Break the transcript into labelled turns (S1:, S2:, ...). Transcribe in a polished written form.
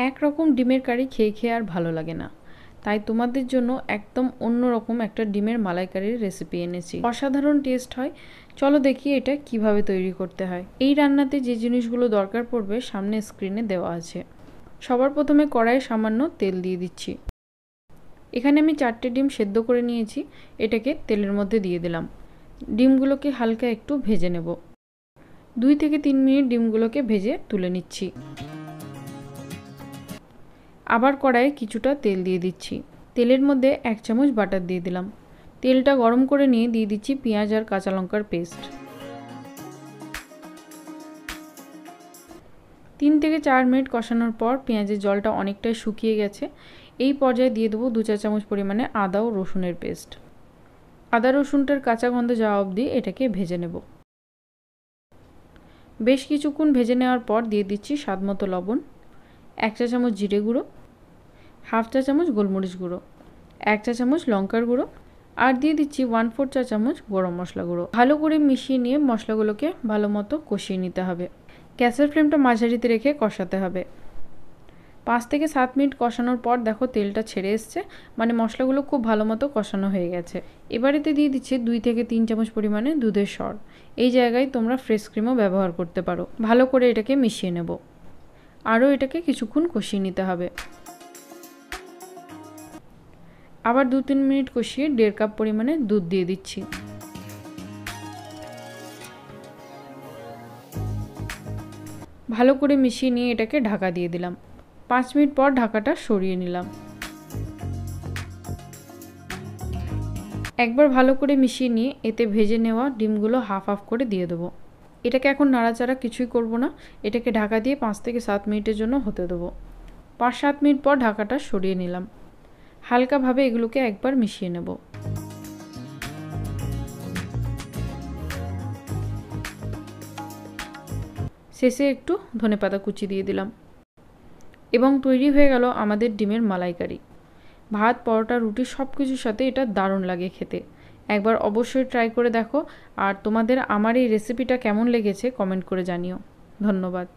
S1: একরকম ডিমের কারি খেয়ে খেয়ে আর ভালো লাগে না, তাই তোমাদের জন্য একদম অন্যরকম একটা ডিমের মালাইকারির রেসিপি এনেছি। অসাধারণ টেস্ট হয়। চলো দেখি এটা কিভাবে তৈরি করতে হয়। এই রান্নাতে যে জিনিসগুলো দরকার পড়বে সামনে স্ক্রিনে দেওয়া আছে। সবার প্রথমে কড়াইয়ে সামান্য তেল দিয়ে দিচ্ছি। এখানে আমি 4টে ডিম সেদ্ধ করে নিয়েছি, এটাকে তেলের মধ্যে দিয়ে দিলাম। ডিমগুলোকে হালকা একটু ভেজে নেব। 2 থেকে 3 মিনিট ডিমগুলোকে ভেজে তুলে নিচ্ছি। আবার কড়াইয়ে কিছুটা তেল দিয়ে দিচ্ছি। তেলের মধ্যে 1 চামচ বাটার দিয়ে দিলাম। তেলটা গরম করে নিয়ে দিয়ে দিচ্ছি পেঁয়াজ আর কাঁচা লঙ্কার পেস্ট। 3 থেকে 4 মিনিট কষানোর পর পেঁয়াজের জলটা অনেকটাই শুকিয়ে গেছে। এই পর্যায়ে দিয়ে দেবো 2 চা চামচ পরিমাণে আদা ও রসুনের পেস্ট। আদা রসুনটার কাঁচা গন্ধ যাওয়া অবধি এটাকে ভেজে নেব। বেশ কিছুক্ষণ ভেজে নেওয়ার পর দিয়ে দিচ্ছি স্বাদমতো লবণ, 1 চা চামচ জিরে গুঁড়ো, হাফ চা চামচ গোলমরিচ গুঁড়ো, 1 চা চামচ লঙ্কার গুঁড়ো আর দিয়ে দিচ্ছি 1/4 চা চামচ গরম মশলা গুঁড়ো। ভালো করে মিশিয়ে নিয়ে মশলাগুলোকে ভালো মতো কষিয়ে নিতে হবে। গ্যাসের ফ্লেমটা মাঝারিতে রেখে কষাতে হবে। 5 থেকে 7 মিনিট কষানোর পর দেখো তেলটা ছেড়ে এসছে, মানে মশলাগুলো খুব ভালো মতো কষানো হয়ে গেছে। এবারেতে দিয়ে দিচ্ছি 2 থেকে 3 চামচ পরিমাণে দুধের সর। এই জায়গায় তোমরা ফ্রেশ ক্রিমও ব্যবহার করতে পারো। ভালো করে এটাকে মিশিয়ে নেব। আরও এটাকে কিছুক্ষণ কষিয়ে নিতে হবে। আবার 2-3 মিনিট কষিয়ে 1.5 কাপ পরিমাণে দুধ দিয়ে দিচ্ছি। ভালো করে মিশিয়ে নিয়ে এটাকে ঢাকা দিয়ে দিলাম। 5 মিনিট পর ঢাকাটা সরিয়ে নিলাম। একবার ভালো করে মিশিয়ে নিয়ে এতে ভেজে নেওয়া ডিমগুলো হাফ হাফ করে দিয়ে দেবো। এটাকে এখন নাড়াচাড়া কিছুই করব না, এটাকে ঢাকা দিয়ে 5 থেকে 7 মিনিটের জন্য হতে দেবো। 5-7 মিনিট পর ঢাকাটা সরিয়ে নিলাম। হালকাভাবে এগুলোকে একবার মিশিয়ে নেব। শেষে একটু ধনেপাতা কুচি দিয়ে দিলাম এবং তৈরি হয়ে গেল আমাদের ডিমের মালাইকারি। ভাত, পরোটা, রুটি সব কিছুর সাথে এটা দারুণ লাগে খেতে। একবার অবশ্যই ট্রাই করে দেখো। আর তোমাদের আমার এই রেসিপিটা কেমন লেগেছে কমেন্ট করে জানিও। ধন্যবাদ।